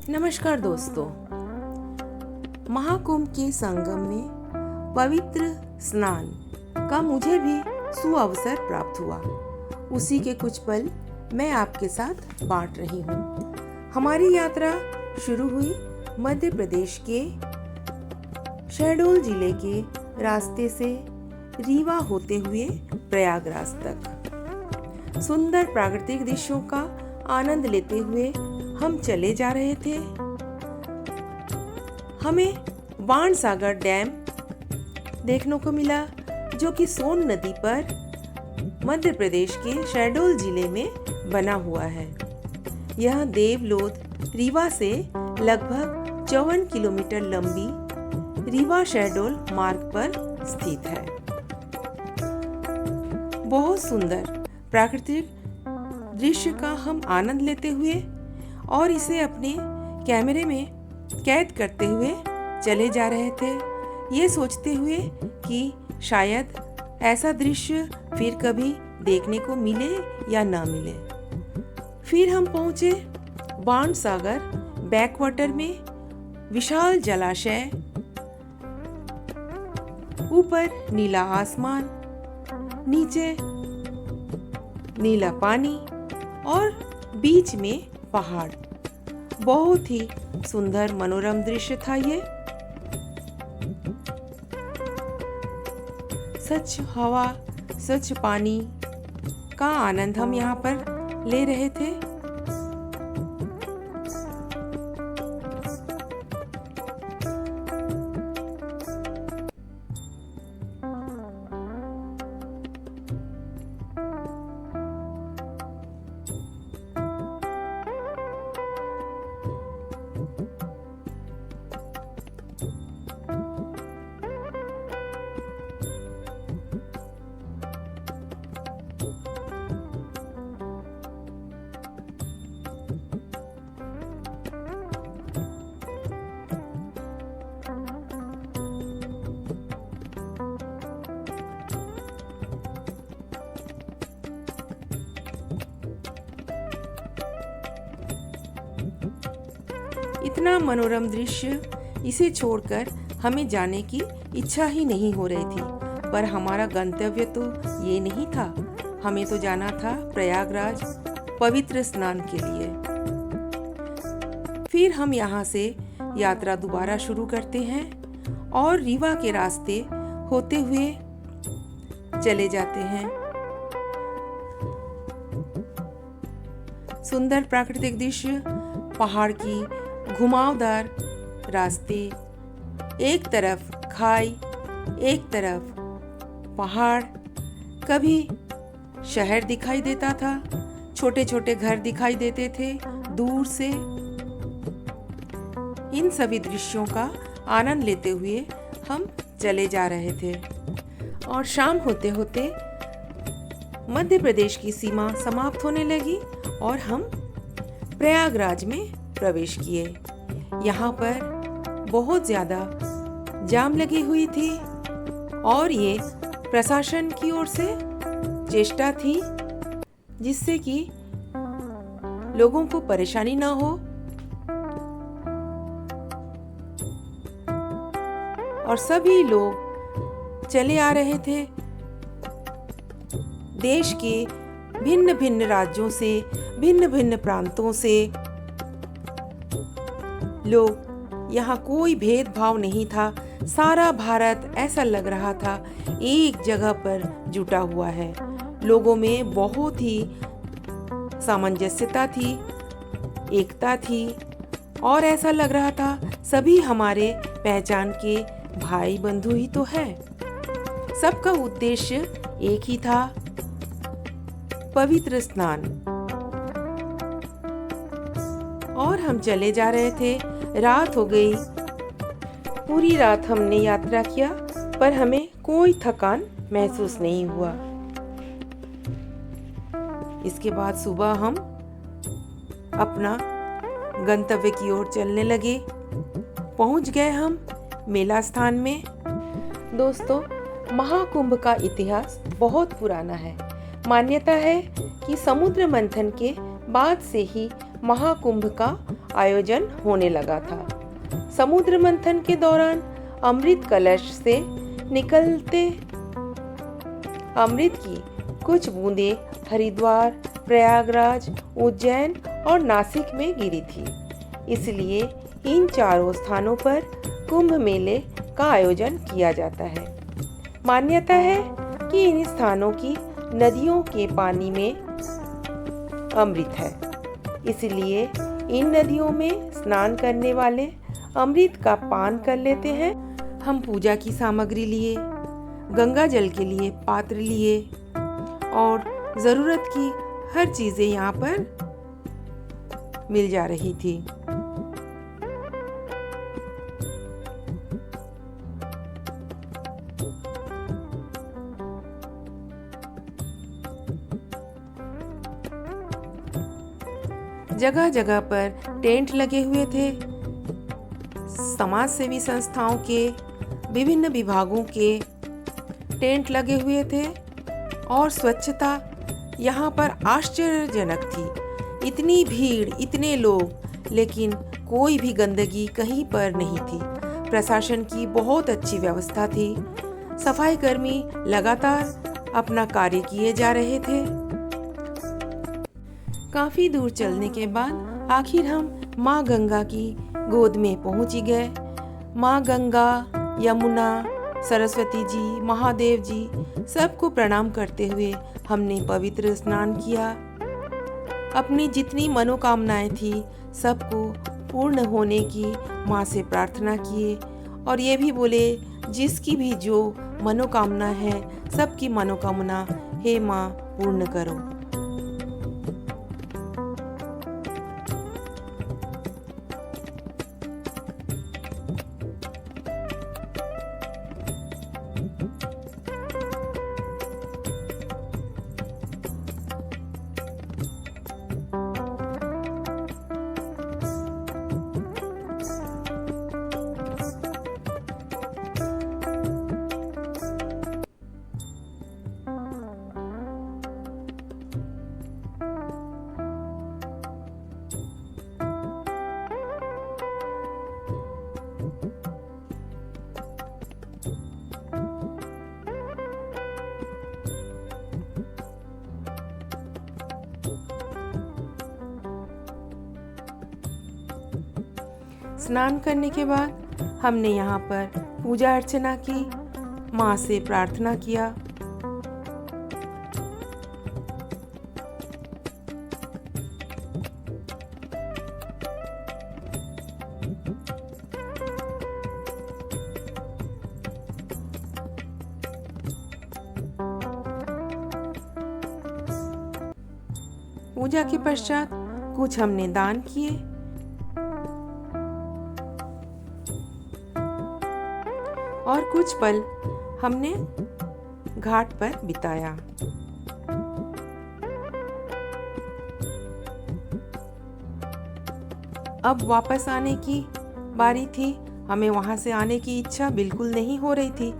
नमस्कार दोस्तों। महाकुंभ के संगम में पवित्र स्नान का मुझे भी सुअवसर प्राप्त हुआ। उसी के कुछ पल मैं आपके साथ बांट रही हूँ। हमारी यात्रा शुरू हुई मध्य प्रदेश के शहडोल जिले के रास्ते से रीवा होते हुए प्रयागराज तक। सुंदर प्राकृतिक दृश्यों का आनंद लेते हुए हम चले जा रहे थे। हमें बाणसागर डैम देखने को मिला, जो कि सोन नदी पर मध्य प्रदेश के शहडोल जिले में बना हुआ है। यह देवलोध रीवा से लगभग 54 किलोमीटर लंबी रीवा शहडोल मार्ग पर स्थित है। बहुत सुंदर प्राकृतिक दृश्य का हम आनंद लेते हुए और इसे अपने कैमरे में कैद करते हुए चले जा रहे थे, ये सोचते हुए कि शायद ऐसा दृश्य फिर कभी देखने को मिले या ना मिले। फिर हम पहुंचे बाणसागर बैकवाटर में। विशाल जलाशय, ऊपर नीला आसमान, नीचे नीला पानी और बीच में पहाड़। बहुत ही सुंदर मनोरम दृश्य था ये। स्वच्छ हवा, स्वच्छ पानी का आनंद हम यहाँ पर ले रहे थे। इतना मनोरम दृश्य, इसे छोड़कर हमें जाने की इच्छा ही नहीं हो रही थी। पर हमारा गंतव्य तो ये नहीं था। हमें तो जाना था प्रयागराज पवित्र स्नान के लिए। फिर हम यहाँ से यात्रा दोबारा शुरू करते हैं और रीवा के रास्ते होते हुए चले जाते हैं। सुंदर प्राकृतिक दृश्य, पहाड़ की घुमावदार रास्ते, एक तरफ खाई, एक तरफ पहाड़। कभी शहर दिखाई देता था, छोटे छोटे घर दिखाई देते थे दूर से। इन सभी दृश्यों का आनंद लेते हुए हम चले जा रहे थे और शाम होते होते मध्य प्रदेश की सीमा समाप्त होने लगी और हम प्रयागराज में प्रवेश किए। यहाँ पर बहुत ज़्यादा जाम लगी हुई थी और ये प्रशासन की ओर से चेष्टा थी जिससे कि लोगों को परेशानी ना हो और सभी लोग चले आ रहे थे। देश के भिन्न भिन्न राज्यों से, भिन्न भिन्न प्रांतों से लोग, यहाँ कोई भेदभाव नहीं था। सारा भारत ऐसा लग रहा था एक जगह पर जुटा हुआ है। लोगों में बहुत ही सामंजस्यता थी, एकता थी और ऐसा लग रहा था सभी हमारे पहचान के भाई बंधु ही तो है। सबका उद्देश्य एक ही था, पवित्र स्नान। और हम चले जा रहे थे। रात हो गई। पूरी रात हमने यात्रा किया पर हमें कोई थकान महसूस नहीं हुआ। इसके बाद सुबह हम अपना गंतव्य की ओर चलने लगे। पहुंच गए हम मेला स्थान में। दोस्तों, महाकुंभ का इतिहास बहुत पुराना है। मान्यता है कि समुद्र मंथन के बाद से ही महाकुंभ का आयोजन होने लगा था। समुद्र मंथन के दौरान अमृत कलश से निकलते अमृत की कुछ बूंदें हरिद्वार, प्रयागराज, उज्जैन और नासिक में गिरी थी। इसलिए इन चारों स्थानों पर कुंभ मेले का आयोजन किया जाता है। मान्यता है कि इन स्थानों की नदियों के पानी में अमृत है, इसलिए इन नदियों में स्नान करने वाले अमृत का पान कर लेते हैं। हम पूजा की सामग्री लिए, गंगा जल के लिए पात्र लिए और ज़रूरत की हर चीज़ें यहाँ पर मिल जा रही थी। जगह जगह पर टेंट लगे हुए थे। समाज सेवी संस्थाओं के, विभिन्न विभागों के टेंट लगे हुए थे और स्वच्छता यहाँ पर आश्चर्यजनक थी। इतनी भीड़, इतने लोग, लेकिन कोई भी गंदगी कहीं पर नहीं थी। प्रशासन की बहुत अच्छी व्यवस्था थी। सफाई कर्मी लगातार अपना कार्य किए जा रहे थे। काफी दूर चलने के बाद आखिर हम माँ गंगा की गोद में पहुंच गए। माँ गंगा, यमुना, सरस्वती जी, महादेव जी सबको प्रणाम करते हुए हमने पवित्र स्नान किया। अपनी जितनी मनोकामनाएं थी सबको पूर्ण होने की माँ से प्रार्थना किए और ये भी बोले जिसकी भी जो मनोकामना है सबकी मनोकामना हे माँ पूर्ण करो। स्नान करने के बाद हमने यहाँ पर पूजा अर्चना की, माँ से प्रार्थना किया। पूजा के पश्चात कुछ हमने दान किए और कुछ पल हमने घाट पर बिताया। अब वापस आने की बारी थी। हमें वहां से आने की इच्छा बिल्कुल नहीं हो रही थी।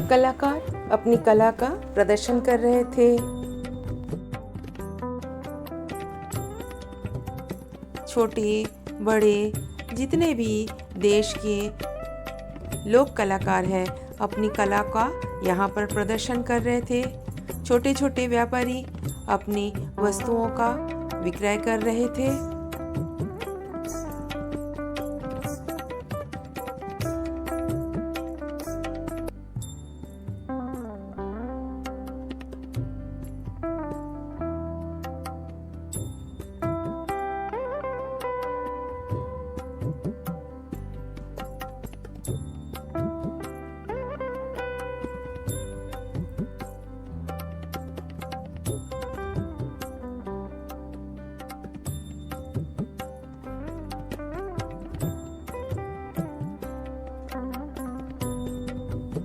कलाकार अपनी कला का प्रदर्शन कर रहे थे। छोटे बड़े जितने भी देश के लोक कलाकार हैं अपनी कला का यहाँ पर प्रदर्शन कर रहे थे। छोटे छोटे व्यापारी अपनी वस्तुओं का विक्रय कर रहे थे।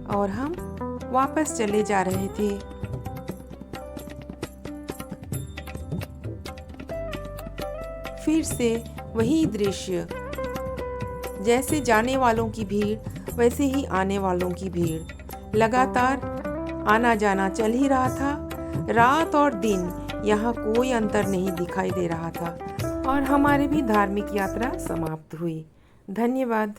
और हम वापस चले जा रहे थे। फिर से वही दृश्य, जैसे जाने वालों की भीड़ वैसे ही आने वालों की भीड़। लगातार आना जाना चल ही रहा था। रात और दिन यहाँ कोई अंतर नहीं दिखाई दे रहा था और हमारी भी धार्मिक यात्रा समाप्त हुई। धन्यवाद।